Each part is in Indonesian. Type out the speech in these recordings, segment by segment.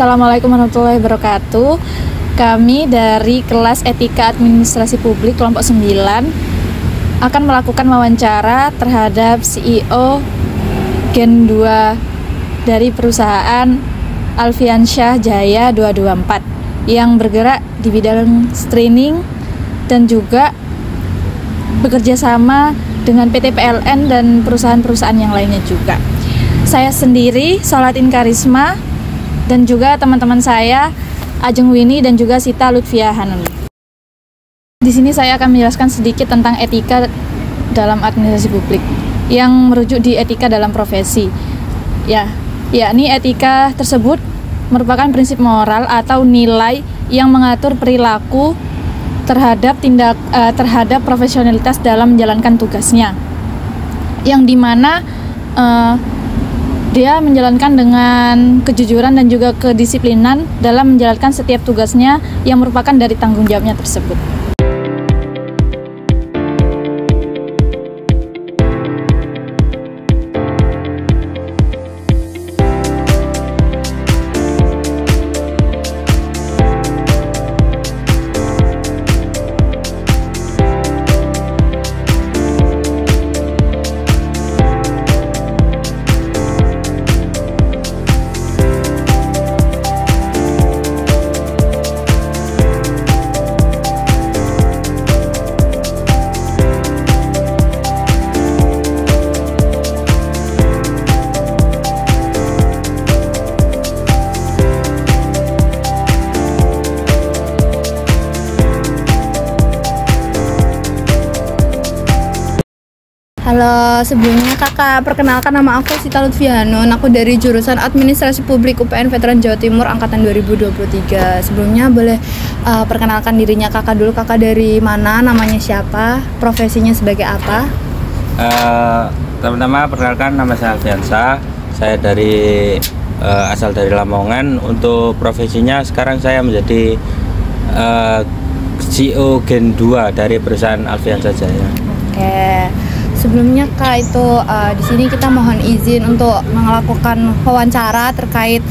Assalamualaikum warahmatullahi wabarakatuh. Kami dari kelas Etika Administrasi Publik kelompok 9 akan melakukan wawancara terhadap CEO Gen 2 dari perusahaan Alfiansyah Jaya 224 yang bergerak di bidang streaming dan juga bekerja sama dengan PT PLN dan perusahaan-perusahaan yang lainnya juga. Saya sendiri, Sholatin Karisma, dan juga teman-teman saya, Ajeng Winnie dan juga Sita Lutfia Hanun. Di sini saya akan menjelaskan sedikit tentang etika dalam administrasi publik yang merujuk di etika dalam profesi. Yakni etika tersebut merupakan prinsip moral atau nilai yang mengatur perilaku terhadap profesionalitas dalam menjalankan tugasnya, yang dimana dia menjalankan dengan kejujuran dan juga kedisiplinan dalam menjalankan setiap tugasnya yang merupakan dari tanggung jawabnya tersebut. Halo, sebelumnya kakak, perkenalkan nama aku Sita Lutfia Hanun. Aku dari jurusan Administrasi Publik UPN Veteran Jawa Timur Angkatan 2023. Sebelumnya boleh perkenalkan dirinya kakak dulu. Kakak dari mana, namanya siapa, profesinya sebagai apa? Teman-teman, perkenalkan nama saya Alfiansyah. Saya asal dari Lamongan. Untuk profesinya sekarang saya menjadi CEO Gen 2 dari perusahaan Alfiansyah Jaya. Oke. Sebelumnya kak, itu di sini kita mohon izin untuk melakukan wawancara terkait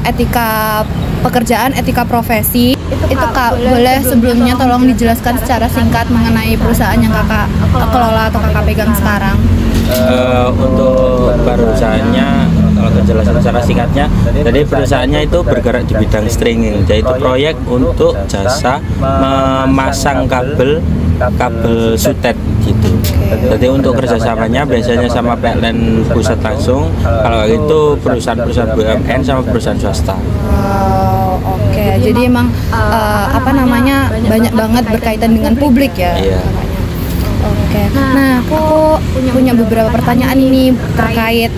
etika pekerjaan, etika profesi. Itu kak, boleh sebelumnya tolong dijelaskan secara singkat mengenai perusahaan yang kakak kelola atau kakak pegang sekarang. Untuk perusahaannya, kalau kejelasan secara singkatnya, jadi perusahaannya itu bergerak di bidang streaming, yaitu proyek untuk jasa memasang kabel sutet gitu. Jadi untuk kerjasamanya biasanya sama PLN pusat langsung, kalau itu perusahaan-perusahaan BUMN sama perusahaan swasta. Oke. Jadi emang banyak banget berkaitan dengan publik ya. Iya. Oke. Nah, aku punya beberapa pertanyaan ini terkait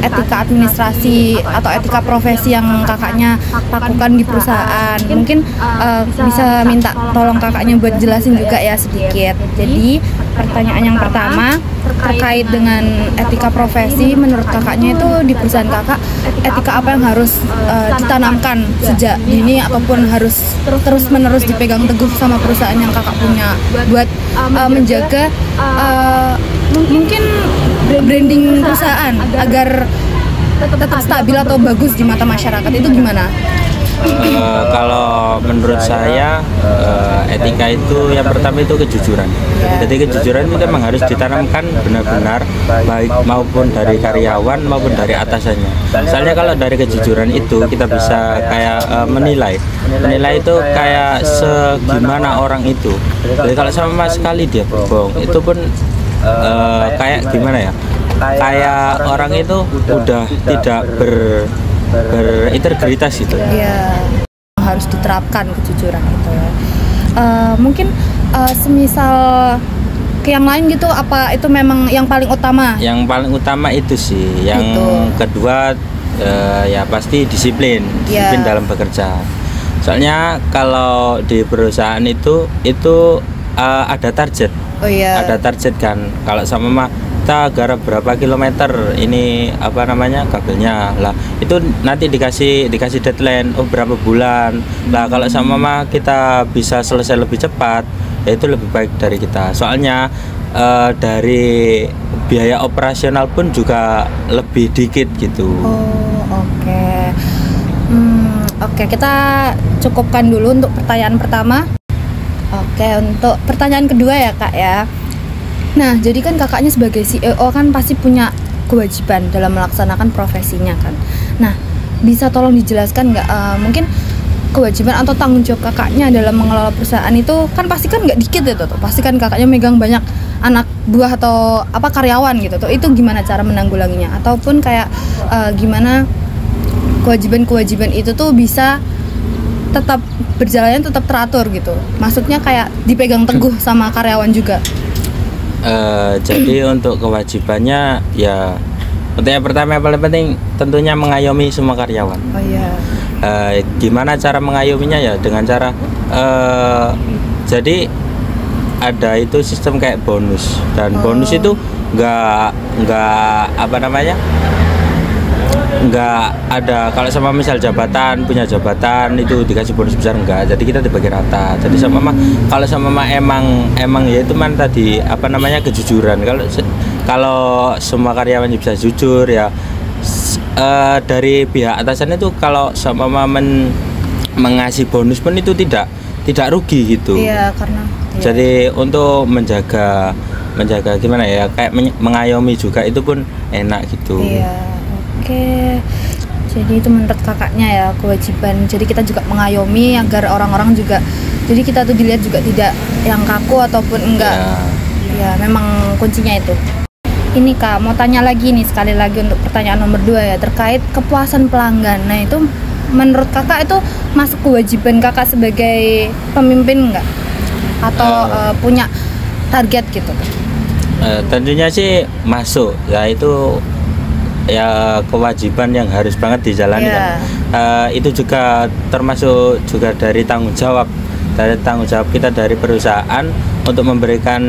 etika administrasi atau etika profesi yang kakaknya lakukan di perusahaan. Mungkin bisa minta tolong kakaknya buat jelasin juga ya sedikit. Jadi pertanyaan yang pertama terkait dengan etika profesi, menurut kakaknya itu di perusahaan kakak, etika apa yang harus ditanamkan sejak dini ataupun harus terus-menerus dipegang teguh sama perusahaan yang kakak punya buat menjaga mungkin branding perusahaan agar tetap stabil atau bagus di mata masyarakat, itu gimana? Kalau menurut saya etika itu yang pertama itu kejujuran. Jadi kejujuran itu memang harus ditanamkan benar-benar, baik maupun dari karyawan maupun dari atasannya. Soalnya kalau dari kejujuran itu kita bisa kayak menilai itu kayak segimana orang itu. Jadi kalau sama sekali dia berbohong, itu pun kayak gimana ya? Kayak orang itu udah tidak berintegritas gitu. Iya, harus diterapkan kejujuran itu ya. Mungkin semisal ke yang lain gitu, apa itu memang yang paling utama? Yang paling utama itu sih. Yang kedua ya pasti disiplin dalam bekerja. Soalnya kalau di perusahaan itu ada target. Oh iya. Ada target kan. Kalau sama kita garap berapa kilometer ini kabelnya lah, itu nanti dikasih deadline berapa bulan lah. Kalau sama mama kita bisa selesai lebih cepat, ya itu lebih baik dari kita. Soalnya dari biaya operasional pun juga lebih dikit gitu. Oh, oke. Oke, kita cukupkan dulu untuk pertanyaan pertama. Oke, untuk pertanyaan kedua ya Kak ya. Nah, jadi kan kakaknya sebagai CEO kan pasti punya kewajiban dalam melaksanakan profesinya kan. Nah, bisa tolong dijelaskan nggak mungkin kewajiban atau tanggung jawab kakaknya dalam mengelola perusahaan itu kan pasti kan nggak dikit itu tuh. Pasti kan kakaknya megang banyak anak buah atau karyawan gitu tuh. Itu gimana cara menanggulanginya? Ataupun kayak gimana kewajiban-kewajiban itu tuh bisa tetap berjalannya tetap teratur gitu. Maksudnya kayak dipegang teguh sama karyawan juga. Jadi untuk kewajibannya ya untuk yang pertama yang paling penting tentunya mengayomi semua karyawan. Oh iya. Gimana cara mengayominya ya dengan cara jadi ada itu sistem kayak bonus dan bonus itu nggak ada kalau sama misal punya jabatan itu dikasih bonus besar enggak, jadi kita dibagi rata. Jadi sama mama kalau sama mama emang ya itu tadi kejujuran. Kalau semua karyawan bisa jujur ya dari pihak atasan itu kalau sama mama mengasih bonus pun itu tidak rugi gitu. Iya, karena jadi untuk menjaga gimana ya kayak mengayomi juga itu pun enak gitu. Iya. Oke, jadi itu menurut kakaknya ya kewajiban. Jadi kita juga mengayomi agar orang-orang juga, jadi kita tuh dilihat juga tidak yang kaku ataupun enggak. Ya memang kuncinya itu. Ini Kak, mau tanya lagi nih sekali lagi untuk pertanyaan nomor 2 ya terkait kepuasan pelanggan. Nah itu menurut kakak itu masuk kewajiban kakak sebagai pemimpin enggak? Atau punya target gitu? Tentunya sih masuk, yaitu ya kewajiban yang harus banget dijalani kan. Itu juga termasuk juga dari tanggung jawab kita dari perusahaan untuk memberikan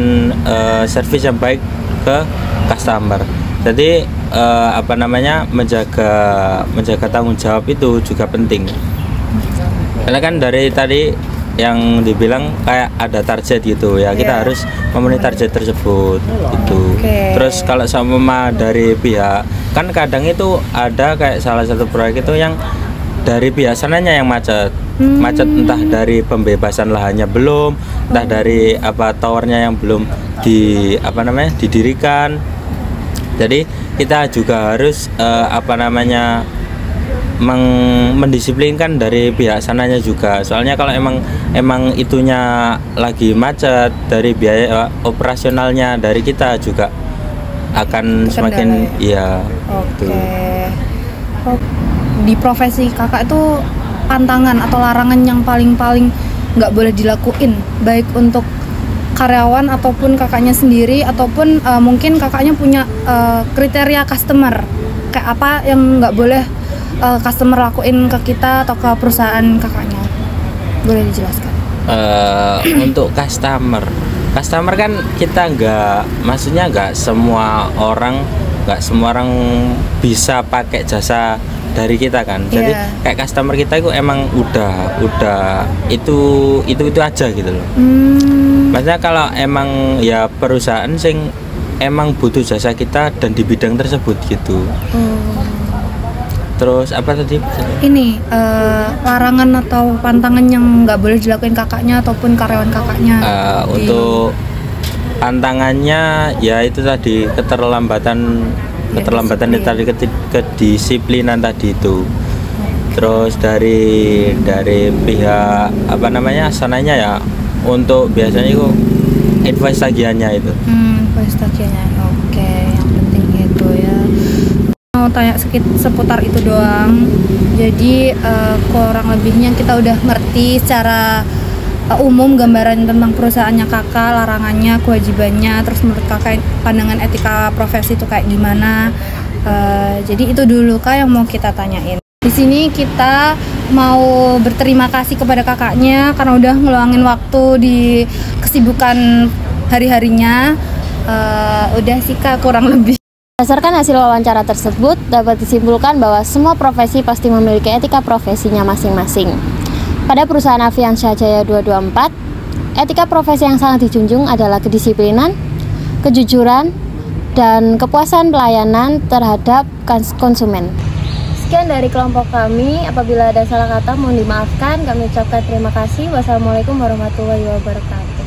servis yang baik ke customer. Jadi menjaga tanggung jawab itu juga penting. Karena kan dari tadi yang dibilang kayak ada target gitu ya, kita harus memenuhi target tersebut gitu. Terus kalau sama dari pihak kan kadang itu ada kayak salah satu proyek itu yang dari pihak sananya yang macet entah dari pembebasan lahannya belum, entah dari towernya yang belum didirikan. Jadi kita juga harus mendisiplinkan dari pihak sananya juga. Soalnya kalau emang itunya lagi macet, dari biaya operasionalnya dari kita juga akan semakin ya. Di profesi kakak itu pantangan atau larangan yang paling nggak boleh dilakuin baik untuk karyawan ataupun kakaknya sendiri ataupun mungkin kakaknya punya kriteria customer kayak apa yang nggak boleh customer lakuin ke kita atau ke perusahaan kakaknya, boleh dijelaskan? Untuk customer kan kita nggak semua orang bisa pakai jasa dari kita kan. Jadi kayak customer kita itu emang udah itu aja gitu loh. Maksudnya kalau emang ya perusahaan sing emang butuh jasa kita dan di bidang tersebut gitu. Terus apa tadi? Ini larangan atau pantangan yang nggak boleh dilakuin kakaknya ataupun karyawan kakaknya. Untuk pantangannya ya itu tadi keterlambatan itu tadi, kedisiplinan tadi itu. Terus dari pihak sananya ya untuk biasanya itu advice tagihannya itu. Advice tagihannya. Oke, yang penting itu ya. Mau tanya seputar itu doang. Jadi kurang lebihnya kita udah ngerti secara umum gambaran tentang perusahaannya kakak, larangannya, kewajibannya, terus menurut kakak pandangan etika profesi itu kayak gimana. Jadi itu dulu Kak yang mau kita tanyain. Di sini kita mau berterima kasih kepada kakaknya karena udah ngeluangin waktu di kesibukan hari-harinya. Udah sih Kak kurang lebih. Berdasarkan hasil wawancara tersebut, dapat disimpulkan bahwa semua profesi pasti memiliki etika profesinya masing-masing. Pada perusahaan Aviansyah Jaya 224, etika profesi yang sangat dijunjung adalah kedisiplinan, kejujuran, dan kepuasan pelayanan terhadap konsumen. Sekian dari kelompok kami. Apabila ada salah kata mohon dimaafkan. Kami ucapkan terima kasih. Wassalamualaikum warahmatullahi wabarakatuh.